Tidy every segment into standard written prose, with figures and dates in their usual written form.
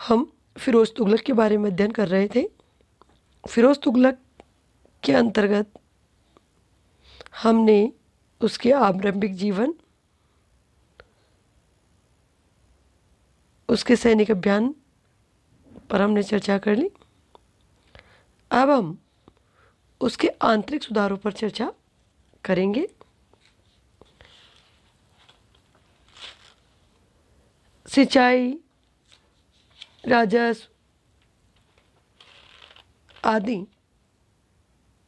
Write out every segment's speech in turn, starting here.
हम फिरोज़ तुगलक के बारे में अध्ययन कर रहे थे। फिरोज़ तुगलक के अंतर्गत हमने उसके आरंभिक जीवन, उसके सैनिक अभियान पर हमने चर्चा कर ली। अब हम उसके आंतरिक सुधारों पर चर्चा करेंगे। सिंचाई, राजस्व आदि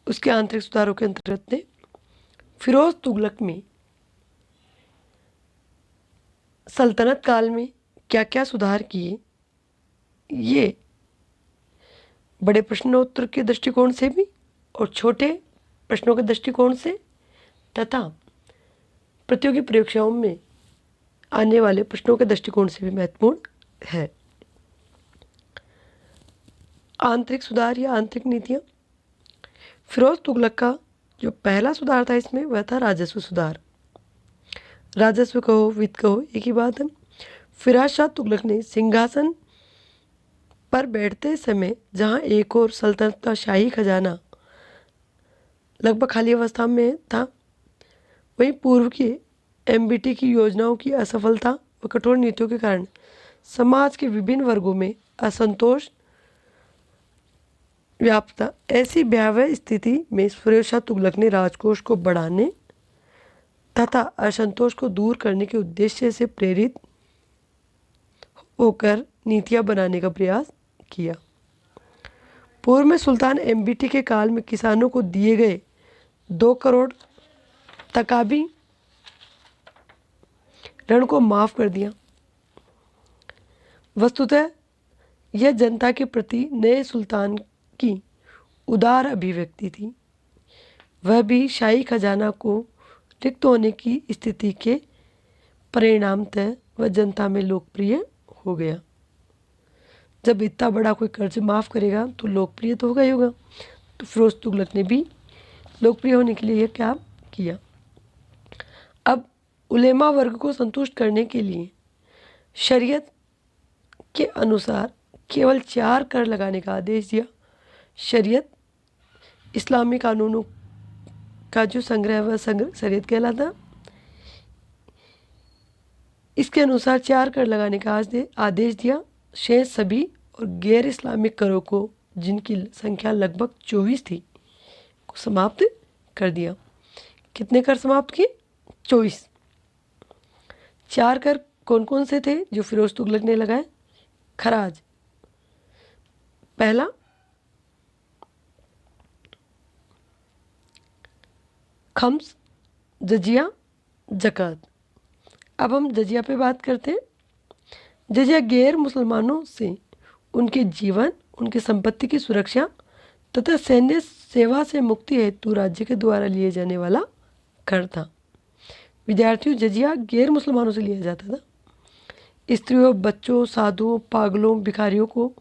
उसके आंतरिक सुधारों के अंतर्गत थे। फिरोज़ तुगलक में सल्तनत काल में क्या क्या सुधार किए, ये बड़े प्रश्नोत्तर के दृष्टिकोण से भी और छोटे प्रश्नों के दृष्टिकोण से तथा प्रतियोगी परीक्षाओं में आने वाले प्रश्नों के दृष्टिकोण से भी महत्वपूर्ण है। आंतरिक सुधार या आंतरिक नीतियाँ। फिरोज़ तुगलक का जो पहला सुधार था इसमें वह था राजस्व सुधार। राजस्व कहो, वित्त कहो, एक ही बात है। फिरोज शाह तुगलक ने सिंहासन पर बैठते समय जहाँ एक और सल्तनत का शाही खजाना लगभग खाली अवस्था में था, वहीं पूर्व की एमबीटी की योजनाओं की असफलता व कठोर नीतियों के कारण समाज के विभिन्न वर्गों में असंतोष व्याप्त था। ऐसी भयावह स्थिति में फिरोज शाह तुगलक ने राजकोष को बढ़ाने तथा असंतोष को दूर करने के उद्देश्य से प्रेरित होकर नीतियां बनाने का प्रयास किया। पूर्व में सुल्तान एमबीटी के काल में किसानों को दिए गए 2 करोड़ तकाबी ऋण को माफ कर दिया। वस्तुतः यह जनता के प्रति नए सुल्तान की उदार अभिव्यक्ति थी। वह भी शाही खजाना को रिक्त होने की स्थिति के परिणामतः वह जनता में लोकप्रिय हो गया। जब इतना बड़ा कोई कर्ज माफ़ करेगा तो लोकप्रिय तो होगा ही होगा। तो फिरोज़ तुगलक ने भी लोकप्रिय होने के लिए यह क्या किया। अब उलेमा वर्ग को संतुष्ट करने के लिए शरीयत के अनुसार केवल 4 कर लगाने का आदेश दिया। शरीयत इस्लामी कानूनों का जो संग्रह वह संग्रह शरीयत कहलाता। इसके अनुसार 4 कर लगाने का आदेश दिया। शेष सभी और गैर इस्लामिक करों को, जिनकी संख्या लगभग 24 थी, को समाप्त कर दिया। कितने कर समाप्त किए? 24। 4 कर कौन कौन से थे जो फिरोज़ तुगलक ने लगाए? खराज पहला, खम्स, जजिया, ज़कात। अब हम जजिया पे बात करते हैं। जजिया गैर मुसलमानों से उनके जीवन, उनकी संपत्ति की सुरक्षा तथा सैन्य सेवा से मुक्ति हेतु राज्य के द्वारा लिए जाने वाला कर था। विद्यार्थियों, जजिया गैर मुसलमानों से लिया जाता था। स्त्रियों, बच्चों, साधुओं, पागलों, भिखारियों को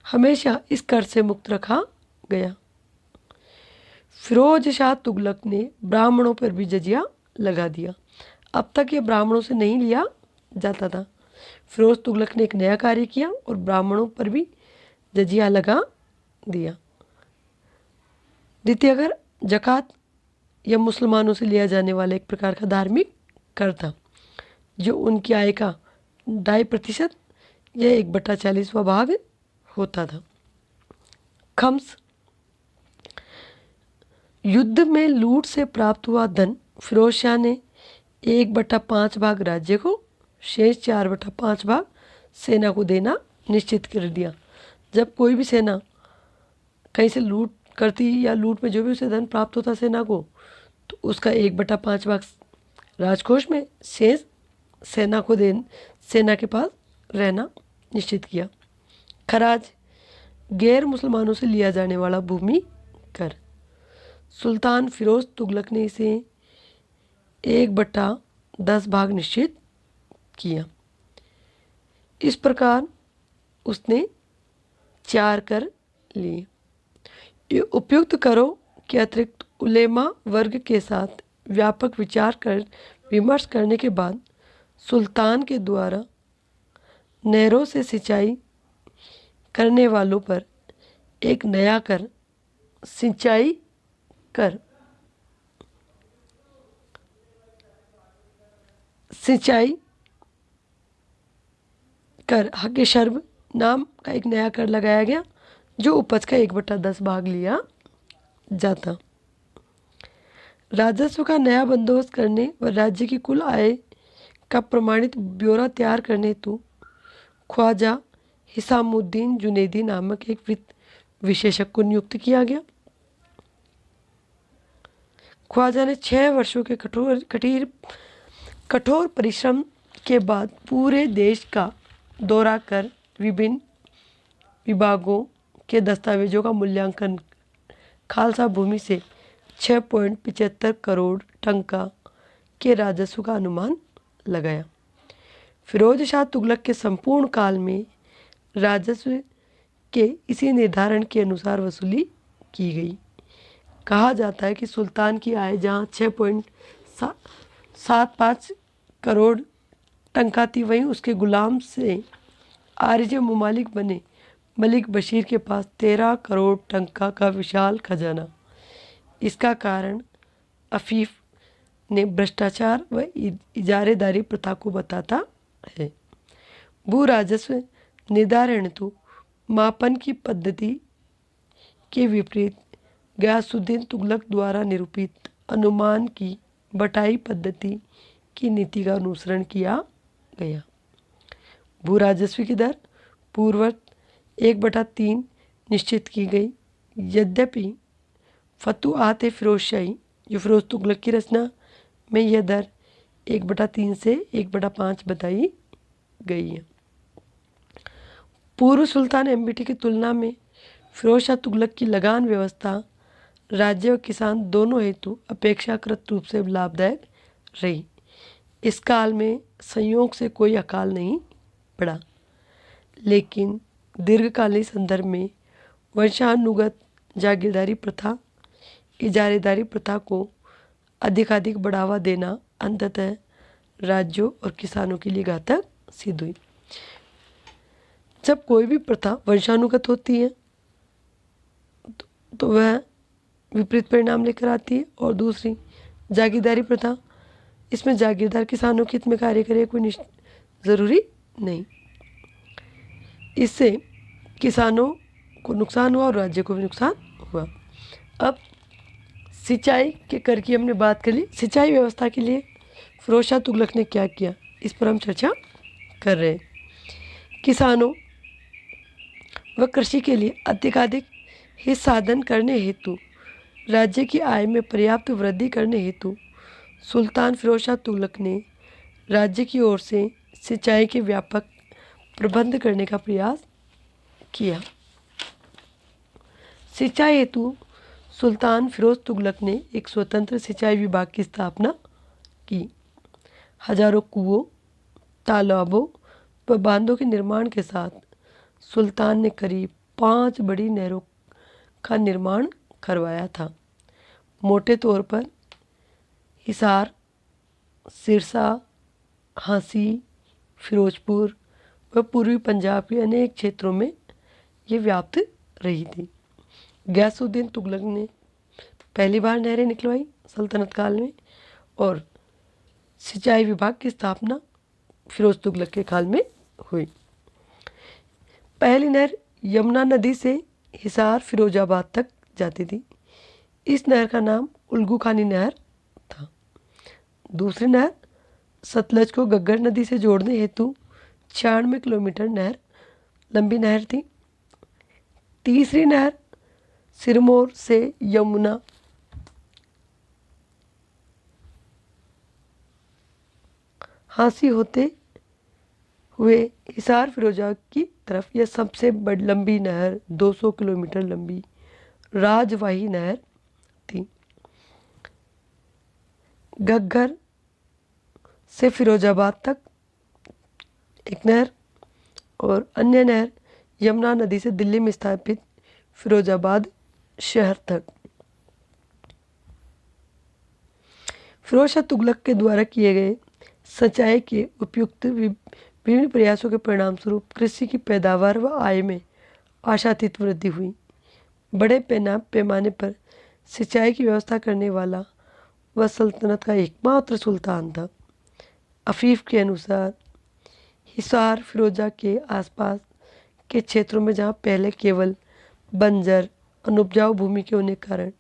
हमेशा इस कर से मुक्त रखा गया। फिरोज शाह तुगलक ने ब्राह्मणों पर भी जजिया लगा दिया। अब तक ये ब्राह्मणों से नहीं लिया जाता था। फिरोज तुगलक ने एक नया कार्य किया और ब्राह्मणों पर भी जजिया लगा दिया। द्वितीय कर, ज़कात यह मुसलमानों से लिया जाने वाला एक प्रकार का धार्मिक कर था, जो उनकी आय का 2.5% या 1/40वां भाग होता था। खम्स, युद्ध में लूट से प्राप्त हुआ धन फिरोज शाह ने 1/5 भाग राज्य को, शेष 4/5 भाग सेना को देना निश्चित कर दिया। जब कोई भी सेना कहीं से लूट करती या लूट में जो भी उसे धन प्राप्त होता सेना को, तो उसका 1/5 भाग राजकोष में, शेष सेना को सेना के पास रहना निश्चित किया। खराज, गैर मुसलमानों से लिया जाने वाला भूमि कर। सुल्तान फिरोज तुगलक ने इसे 1/10 भाग निश्चित किया। इस प्रकार उसने 4 कर लिए। ये उपयुक्त करों के अतिरिक्त उलेमा वर्ग के साथ व्यापक विमर्श करने के बाद सुल्तान के द्वारा नहरों से सिंचाई करने वालों पर एक नया कर, सिंचाई कर, सिंचाई कर हक शर्ब नाम का एक नया कर लगाया गया, जो उपज का 1/10 भाग लिया जाता। राजस्व का नया बंदोबस्त करने व राज्य की कुल आय का प्रमाणित ब्यौरा तैयार करने हेतु ख्वाजा हिसामुद्दीन जुनैदी नामक एक वित्त विशेषज्ञ को नियुक्त किया गया। ख्वाजा ने 6 वर्षों के कठोर परिश्रम के बाद पूरे देश का दौरा कर विभिन्न विभागों के दस्तावेजों का मूल्यांकन खालसा भूमि से 6.75 करोड़ टंका के राजस्व का अनुमान लगाया। फिरोज शाह तुगलक के संपूर्ण काल में राजस्व के इसी निर्धारण के अनुसार वसूली की गई। कहा जाता है कि सुल्तान की आय जहाँ 6.75 करोड़ टंका थी, वहीं उसके गुलाम से आर्य ममालिक बने मलिक बशीर के पास 13 करोड़ टंका का विशाल खजाना। इसका कारण अफीफ ने भ्रष्टाचार व इजारेदारी प्रथा को बताता है। भू राजस्व निर्धारण हेतु मापन की पद्धति के विपरीत गयासुद्दीन तुगलक द्वारा निरूपित अनुमान की बटाई पद्धति की नीति का अनुसरण किया गया। भू राजस्व की दर पूर्ववत 1/3 निश्चित की गई। यद्यपि फतुआत फिरोजशाही जो फिरोज तुगलक की रचना में यह दर 1/3 से 1/5 बताई गई है। पूर्व सुल्तान एमबीटी की तुलना में फिरोज शाह तुगलक की लगान व्यवस्था राज्य व किसान दोनों हेतु अपेक्षाकृत रूप से लाभदायक रही। इस काल में संयोग से कोई अकाल नहीं पड़ा, लेकिन दीर्घकालीन संदर्भ में वंशानुगत जागीरदारी प्रथा, इजारेदारी प्रथा को अधिकाधिक बढ़ावा देना अंततः राज्यों और किसानों के लिए घातक सिद्ध हुई। जब कोई भी प्रथा वंशानुगत होती है तो वह विपरीत परिणाम लेकर आती है, और दूसरी जागीरदारी प्रथा, इसमें जागीरदार किसानों के हित में कार्य करे कोई ज़रूरी नहीं। इससे किसानों को नुकसान हुआ और राज्य को भी नुकसान हुआ। अब सिंचाई के कर की हमने बात कर ली। सिंचाई व्यवस्था के लिए फिरोज शाह तुगलक ने क्या किया, इस पर हम चर्चा कर रहे हैं। किसानों व कृषि के लिए अधिकाधिक हित साधन करने हेतु राज्य की आय में पर्याप्त वृद्धि करने हेतु सुल्तान फिरोज शाह तुगलक ने राज्य की ओर से सिंचाई के व्यापक प्रबंध करने का प्रयास किया। सिंचाई हेतु सुल्तान फिरोज तुगलक ने एक स्वतंत्र सिंचाई विभाग की स्थापना की। हजारों कुओं, तालाबों व बांधों के निर्माण के साथ सुल्तान ने करीब 5 बड़ी नहरों का निर्माण करवाया था। मोटे तौर पर हिसार, सिरसा, हांसी, फिरोजपुर व पूर्वी पंजाब के अनेक क्षेत्रों में ये व्याप्त रही थी। गयासुद्दीन तुगलक ने पहली बार नहरें निकलवाई सल्तनत काल में, और सिंचाई विभाग की स्थापना फिरोज तुगलक के काल में हुई। पहली नहर यमुना नदी से हिसार फिरोजाबाद तक जाती थी। इस नहर का नाम उल्गू खानी नहर था। दूसरी नहर सतलज को गग्गर नदी से जोड़ने हेतु 96 किलोमीटर लंबी नहर थी। तीसरी नहर सिरमौर से यमुना हांसी होते हुए हिसार फिरोजा की तरफ यह सबसे बड़ी लंबी नहर 200 किलोमीटर लंबी राजवाही नहर थी। घग्गर से फिरोजाबाद तक एक नहर, और अन्य नहर यमुना नदी से दिल्ली में स्थापित फिरोजाबाद शहर तक। फिरोज शाह तुगलक के द्वारा किए गए सिंचाई के उपयुक्त विभिन्न प्रयासों के परिणाम स्वरूप कृषि की पैदावार व आय में आशातीत वृद्धि हुई। बड़े पैमाने पर सिंचाई की व्यवस्था करने वाला वह सल्तनत का एकमात्र सुल्तान था। अफीफ के अनुसार हिसार फिरोजा के आसपास के क्षेत्रों में जहाँ पहले केवल बंजर अनुपजाऊ भूमि के होने के कारण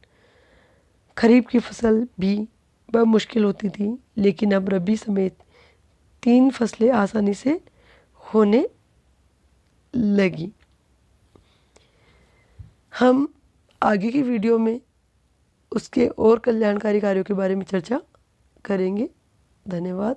खरीफ की फसल भी बहुत मुश्किल होती थी, लेकिन अब रबी समेत 3 फसलें आसानी से होने लगी। हम आगे की वीडियो में उसके और कल्याणकारी कार्यों के बारे में चर्चा करेंगे। धन्यवाद।